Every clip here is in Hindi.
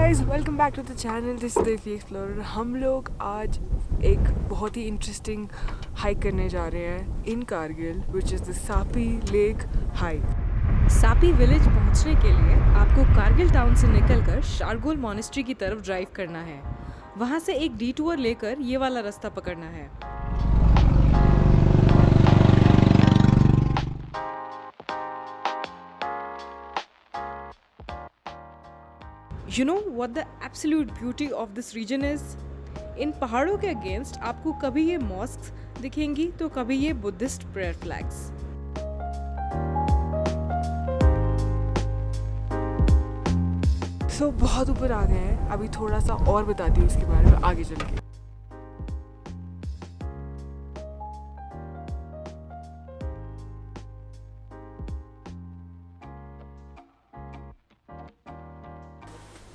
Guys, welcome back to the channel. This is the explorer. हम लोग आज एक बहुत ही इंटरेस्टिंग हाइक करने जा रहे हैं in Kargil, which is the Sapi lake hike. Sapi village पहुंचने के लिए आपको कारगिल टाउन से निकलकर शारगोल मॉनेस्ट्री की तरफ ड्राइव करना है। वहां से एक डिटूर लेकर ये वाला रास्ता पकड़ना है। You know what the absolute beauty of this region is? इन पहाड़ों के अगेंस्ट आपको कभी ये मॉस्क्स दिखेंगी तो कभी ये बुद्धिस्ट प्रेयर फ्लैग्स। सो बहुत ऊपर आ गए हैं, अभी थोड़ा सा और बताती हूँ इसके बारे में आगे चल के।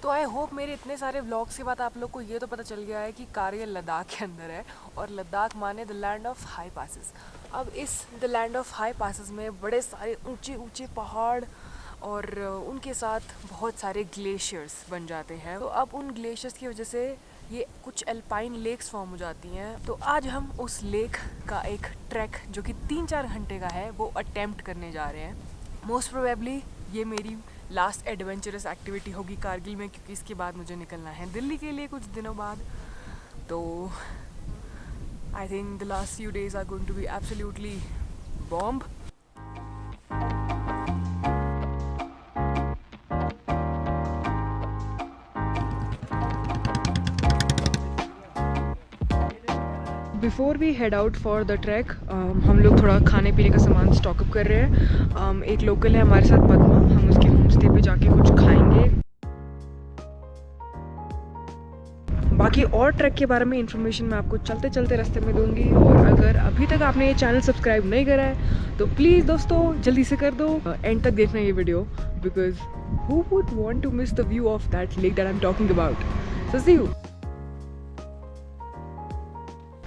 तो आई होप मेरे इतने सारे व्लॉग्स के बाद आप लोग को ये तो पता चल गया है कि कारगिल लद्दाख के अंदर है और लद्दाख माने the land of high passes. अब इस the land of high passes में बड़े सारे ऊंचे ऊंचे पहाड़ और उनके साथ बहुत सारे ग्लेशियर्स बन जाते हैं। तो अब उन ग्लेशियर्स की वजह से ये कुछ एल्पाइन लेक्स फॉर्म हो जाती हैं। तो आज हम उस लेक का एक ट्रैक जो कि 3-4 घंटे का है वो अटेम्प्ट करने जा रहे हैं। मोस्ट प्रोबेबली ये मेरी लास्ट एडवेंचरस एक्टिविटी होगी कारगिल में, क्योंकि इसके बाद मुझे निकलना है दिल्ली के लिए कुछ दिनों बाद। तो I think the last few days are going to be absolutely bomb. Before we head out for the track हम लोग थोड़ा खाने पीने का सामान स्टॉकअप कर रहे हैं। एक लोकल है हमारे साथ पद्मा, हम उसके होम स्टे पे जाके कुछ खाएंगे। बाकी और ट्रैक के बारे में इंफॉर्मेशन मैं आपको चलते चलते रास्ते में दूंगी। और अगर अभी तक आपने ये चैनल सब्सक्राइब नहीं करा है तो प्लीज़ दोस्तों जल्दी से कर दो। एंड तक देखना ये video, because who would want to miss the view of that lake that I am talking about. So see you.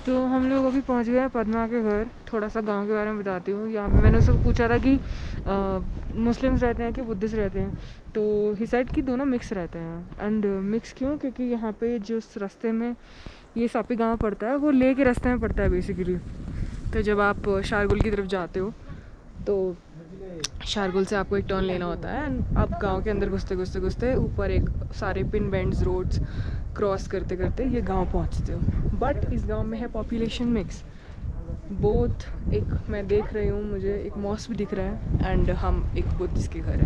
तो हम लोग अभी पहुंच गए हैं पद्मा के घर। थोड़ा सा गांव के बारे में बताती हूँ। यहाँ पे मैंने उससे पूछा था कि मुस्लिम्स रहते हैं कि बुद्धिस्ट रहते हैं, तो ही साइड की दोनों मिक्स रहते हैं। एंड मिक्स क्यों? क्योंकि यहाँ पे जिस रास्ते में ये सापी गांव पड़ता है वो ले के रास्ते में पड़ता है बेसिकली। तो जब आप शारगोल की तरफ जाते हो तो शारगोल से आपको एक टर्न लेना होता है एंड आप गांव के अंदर घुसते घुसते घुसते ऊपर एक सारे पिन बेंड्स रोड्स क्रॉस करते करते ये गांव पहुंचते हो। बट इस गांव में है पॉपुलेशन मिक्स बोथ। एक मैं देख रही हूँ, मुझे एक मॉस्क भी दिख रहा है एंड हम एक बुद्धिस्ट के घर है।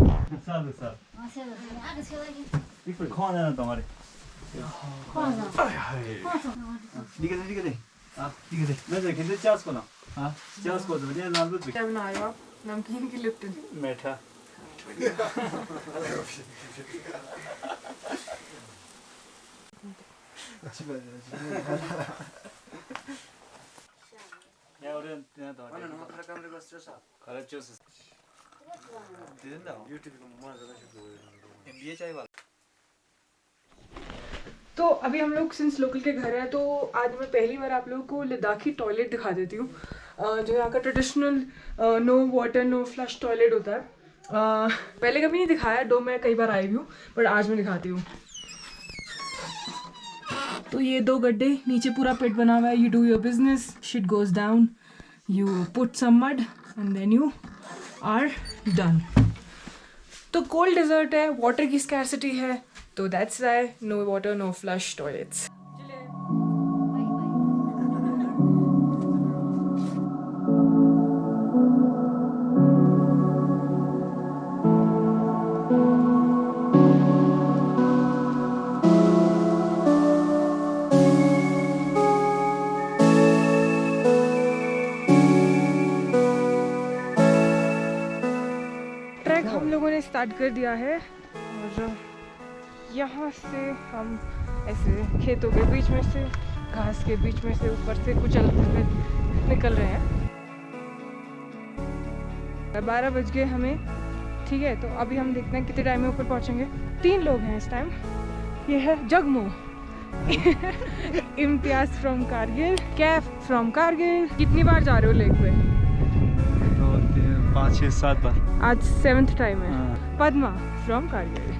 क्या बना रहे हो आप? नमकीन की लिप्टन मीठा। तो अभी हम लोग सिंस लोकल के घर है तो आज मैं पहली बार आप लोगों को लद्दाखी टॉयलेट दिखा देती हूँ। जो यहाँ का traditional no water no flush toilet होता है। पहले कभी नहीं दिखाया, दो मैं कई बार आई भी हूँ, बट आज मैं दिखाती हूँ। तो ये 2 गड्ढे, नीचे पूरा पिट बना हुआ है। You do your business, shit goes down, you put some mud and then you are done. तो कोल्ड डेजर्ट है, वाटर की स्कैरसिटी है, तो that's why no water no flush toilets. हम लोगों ने स्टार्ट कर दिया है और यहाँ से हम ऐसे खेतों के बीच में से, घास के बीच में से ऊपर से कुचलते हुए निकल रहे हैं। 12 बज गए हमें, ठीक है। तो अभी हम देखते हैं कितने टाइम में ऊपर पहुँचेंगे। 3 लोग हैं इस टाइम। ये है जगमो, इम्तियाज फ्रॉम कारगिल, कैफ फ्रॉम कारगिल। कितनी बार जा रहे हो लेक पे? 5-6-7 बार। आज 7th टाइम है। Padma from Kargil.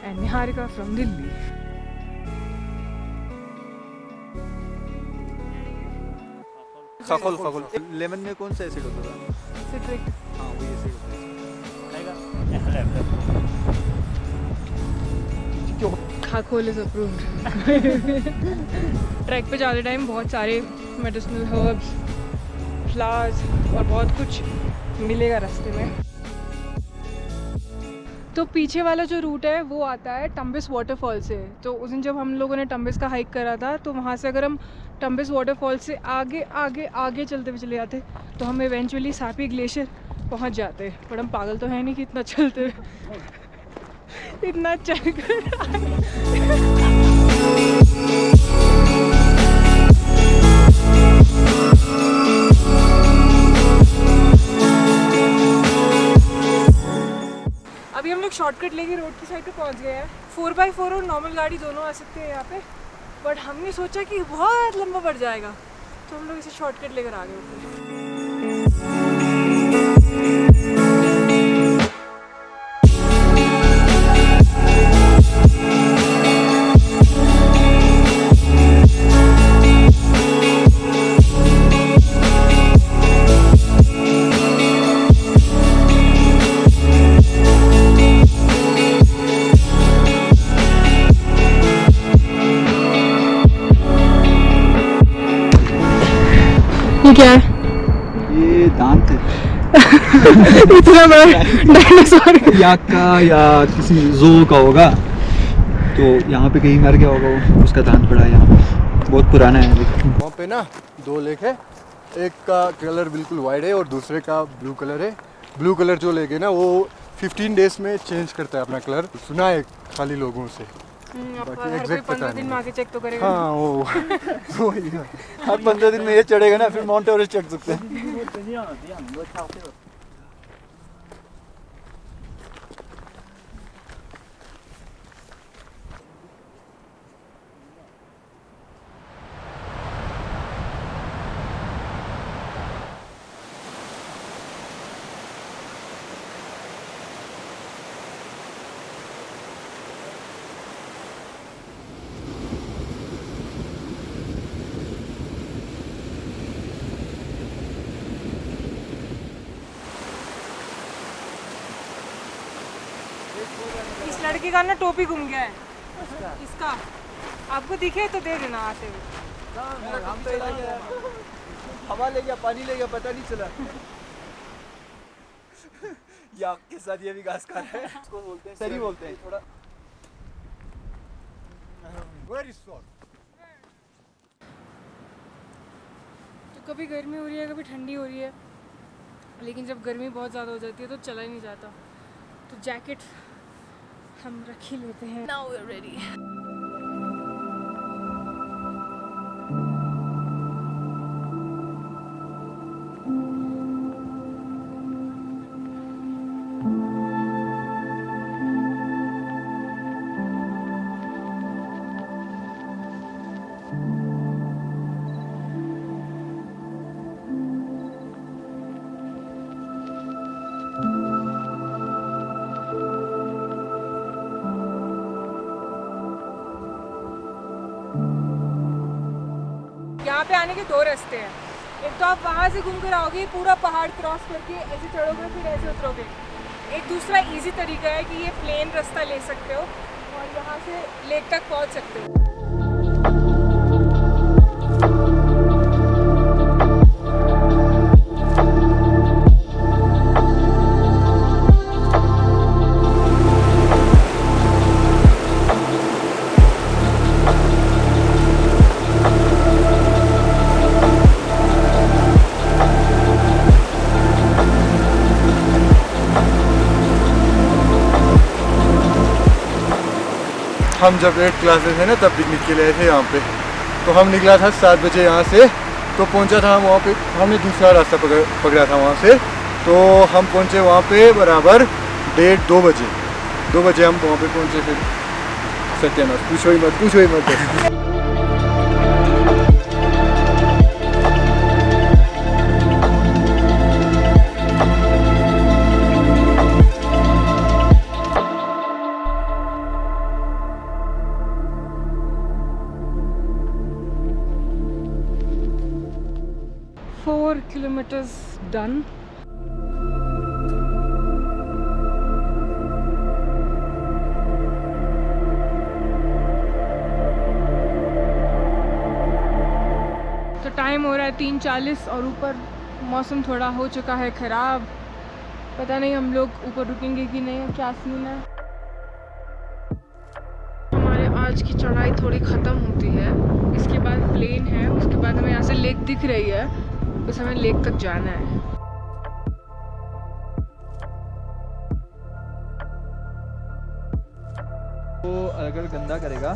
and Niharika from Delhi. खाखोल खाखोल लेमन में कौन सा एसिड होता था? Citric. हाँ वही एसिड होता है। खाखोल इज अप्रूव्ड. ट्रैक पे जाते टाइम बहुत सारे मेडिसिनल हर्ब्स, फ्लावर्स और बहुत कुछ मिलेगा रास्ते में. तो पीछे वाला जो रूट है वो आता है टम्बिस वाटरफॉल से. तो उस दिन जब हम लोगों ने टम्बिस का हाइक करा था तो वहाँ से अगर हम टम्बिस वाटरफॉल से आगे आगे आगे चलते हुए चले जाते तो हम इवेंचुअली सापी ग्लेशियर पहुँच जाते. बट हम पागल तो है नहीं कि इतना चलते इतना चल कर अभी हम लोग शॉर्टकट लेके रोड की साइड पे पहुंच गए हैं. 4x4 और नॉर्मल गाड़ी दोनों आ सकते हैं यहाँ पे. बट हमने सोचा कि बहुत लंबा पड़ जाएगा तो हम लोग इसे शॉर्टकट लेकर आ गए ऊपर. ये क्या है? ये दांत है इतना बड़ा डायनासोर. याक का या किसी जू का होगा. तो यहाँ पे कहीं मर गया होगा वो, उसका दांत पड़ा है यहाँ पे. बहुत पुराना है. वहाँ पे ना 2 लेक है. एक का कलर बिल्कुल वाइट है और दूसरे का ब्लू कलर है. ब्लू कलर जो लेक है ना वो 15 डेज में चेंज करता है अपना कलर. सुना है खाली लोगों से. बाकी हर कोई exact पता 15 दिन में नहीं. आके चेक तो करेगा. हाँ वो वही है. हर 15 दिन में ये चढ़ेगा ना फिर माउंट एवरेस्ट चढ़ सकते हैं. इस लड़के का ना टोपी घूम गया है. इसका आपको दिखे तो दे देना आते हुए. हम तो हवा ले गया, पानी ले गया, पता नहीं चला. याक के साथ ये भी घास खा रहा है. इसको बोलते हैं सरी बोलते हैं थोड़ा. Very soft. तो कभी गर्मी हो रही है कभी ठंडी हो रही है. लेकिन जब गर्मी बहुत ज़्यादा हो जाती है तो चला ही नहीं जाता. तो जैकेट हम रख ही लेते हैं. Now we're ready. यहाँ पे आने के 2 रास्ते हैं. एक तो आप वहाँ से घूम कर आओगे पूरा पहाड़ क्रॉस करके ऐसे चढ़ोगे फिर ऐसे उतरोगे. एक दूसरा इजी तरीका है कि ये प्लेन रास्ता ले सकते हो और यहाँ से लेक तक पहुँच सकते हो. हम जब 8 क्लासेस है ना तब पिकनिक के लिए थे यहाँ पे. तो हम निकला था 7 बजे यहाँ से. तो पहुँचा था हम वहाँ पे. हमने दूसरा रास्ता पकड़ा था वहाँ से. तो हम पहुँचे वहाँ पे बराबर 2 बजे. 2 बजे हम वहाँ पे पहुँचे. फिर सत्यानाश पूछो ही मत. it is done. तो टाइम हो रहा है 3:40 और ऊपर मौसम थोड़ा हो चुका है ख़राब। पता नहीं हम लोग ऊपर रुकेंगे कि नहीं, क्या सीन है। हमारे आज की चढ़ाई थोड़ी ख़त्म होती है, इसके बाद प्लेन है, उसके बाद हमें यहाँ से लेक दिख रही है, बस हमें लेक तक जाना है। तो अगर गंदा करेगा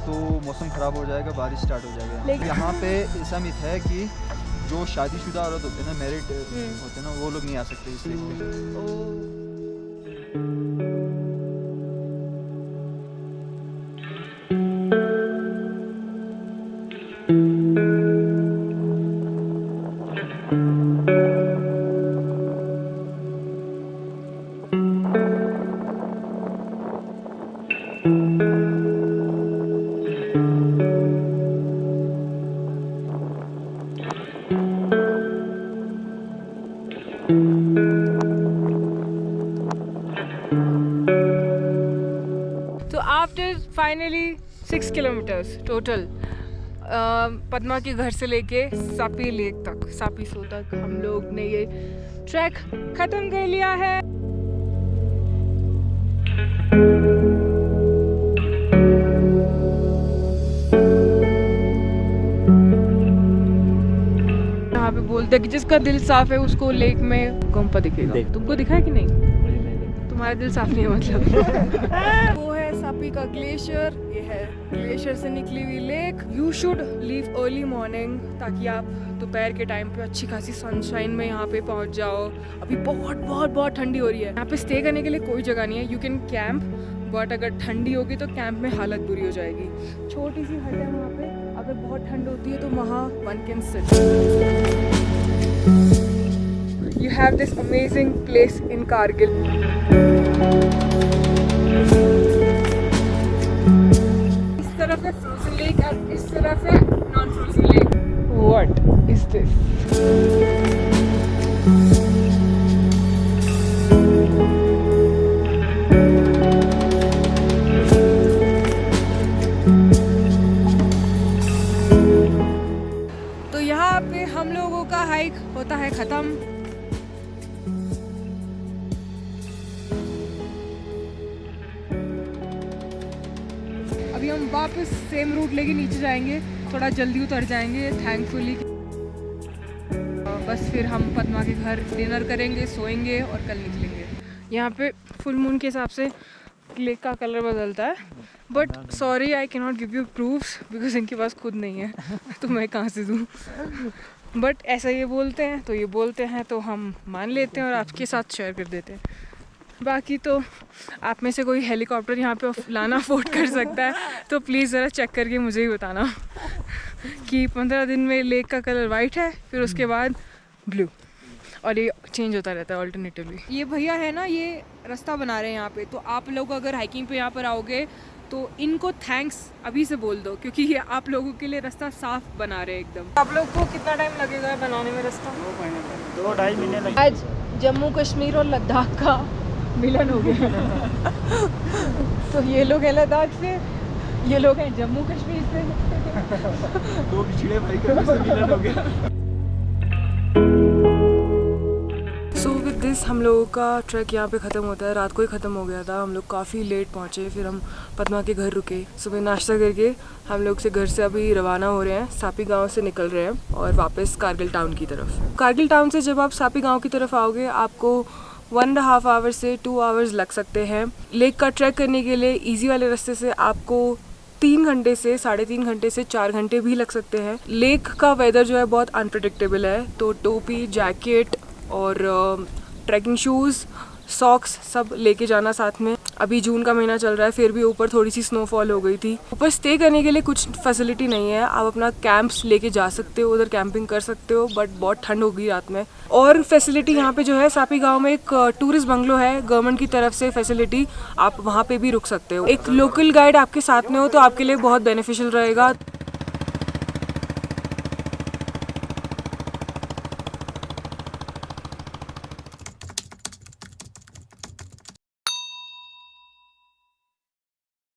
तो मौसम ख़राब हो जाएगा, बारिश स्टार्ट हो जाएगा। यहाँ पे ऐसा मिथ है कि जो शादीशुदा औरत होते हैं ना, मैरिड होते हैं ना, वो लोग नहीं आ सकते इस लेक पे। तो after finally 6 kilometres total Padma के घर से लेके सापी लेक तक, सापी सो तक हम लोग ने ये ट्रैक ख़त्म कर लिया है। यहाँ पे बोलते हैं कि जिसका दिल साफ है उसको लेक में गोम्पा दिखेगा। तुमको दिखा है कि नहीं? तुम्हारा दिल साफ नहीं है मतलब। वो है सापी का ग्लेशियर, ये है ग्लेशियर से निकली हुई lake. You should leave early morning ताकि आप दोपहर के टाइम पे अच्छी खासी सनशाइन में यहाँ पे पहुँच जाओ। अभी बहुत बहुत बहुत ठंडी हो रही है। यहाँ पे स्टे करने के लिए कोई जगह नहीं है, यू कैन कैंप, बट अगर ठंडी होगी तो कैंप में हालत बुरी हो जाएगी। छोटी सी हट है वहाँ पे, अगर बहुत ठंड होती है तो वहाँ one can sit. You have this amazing place in Kargil. इस तरफ है frozen lake और इस तरफ है non-frozen lake. What is this? तो यहाँ पे हम लोगों का हाइक होता है ख़त्म। अभी हम वापस सेम रूट लेके नीचे जाएंगे, थोड़ा जल्दी उतर जाएंगे थैंकफुली। बस फिर हम पद्मा के घर डिनर करेंगे, सोएंगे और कल निकलेंगे। यहाँ पे फुल मून के हिसाब से लेक का कलर बदलता है, but sorry I can not give you proofs because इनके पास खुद नहीं है तो मैं कहाँ से दूँ। बट ऐसा ये बोलते हैं तो ये बोलते हैं तो हम मान लेते हैं और आपके साथ शेयर कर देते हैं। बाकी तो आप में से कोई हेलीकॉप्टर यहाँ पे लाना अफोर्ड कर सकता है तो प्लीज़ ज़रा चेक करके मुझे ही बताना कि 15 दिन में लेक का कलर वाइट है, फिर उसके बाद ब्लू, और ये चेंज होता रहता है ऑल्टरनेटिवली। ये भैया है ना, ये रास्ता बना रहे हैं यहाँ पे, तो आप लोग अगर हाइकिंग पे यहाँ पर आओगे तो इनको थैंक्स अभी से बोल दो क्योंकि ये आप लोगों के लिए रास्ता साफ बना रहे हैं एकदम। आप लोग को कितना टाइम लगेगा बनाने में रास्ता? 2-2.5 महीने लगे। आज जम्मू कश्मीर और लद्दाख का मिलन हो गया तो ये लोग हैं लद्दाख से, ये लोग हैं जम्मू कश्मीर से। दो पिछड़े भाई का मिलन हो गया। सो विद दिस हम लोगों का ट्रैक यहाँ पे ख़त्म होता है। रात को ही ख़त्म हो गया था, हम लोग काफ़ी लेट पहुँचे, फिर हम पद्मा के घर रुके। सुबह नाश्ता करके हम लोग से घर से अभी रवाना हो रहे हैं, सापी गांव से निकल रहे हैं और वापस कारगिल टाउन की तरफ। कारगिल टाउन से जब आप सापी गांव की तरफ आओगे आपको 1.5 आवर्स से 2 आवर्स लग सकते हैं। लेक का ट्रैक करने के लिए ईजी वाले रास्ते से आपको 3 घंटे से 3.5 घंटे से 4 घंटे भी लग सकते हैं। लेक का वेदर जो है बहुत अनप्रेडिक्टेबल है, तो टोपी, जैकेट और ट्रैकिंग शूज़, सॉक्स सब लेके जाना साथ में। अभी जून का महीना चल रहा है, फिर भी ऊपर थोड़ी सी स्नोफॉल हो गई थी। ऊपर स्टे करने के लिए कुछ फैसिलिटी नहीं है, आप अपना कैंप्स लेके जा सकते हो, उधर कैंपिंग कर सकते हो, बट बहुत ठंड होगी रात में। और फैसिलिटी यहाँ पे जो है, सापी गांव में एक टूरिस्ट बंगलो है गवर्नमेंट की तरफ से फैसिलिटी, आप वहाँ पे भी रुक सकते हो। एक लोकल गाइड आपके साथ में हो तो आपके लिए बहुत बेनिफिशियल रहेगा।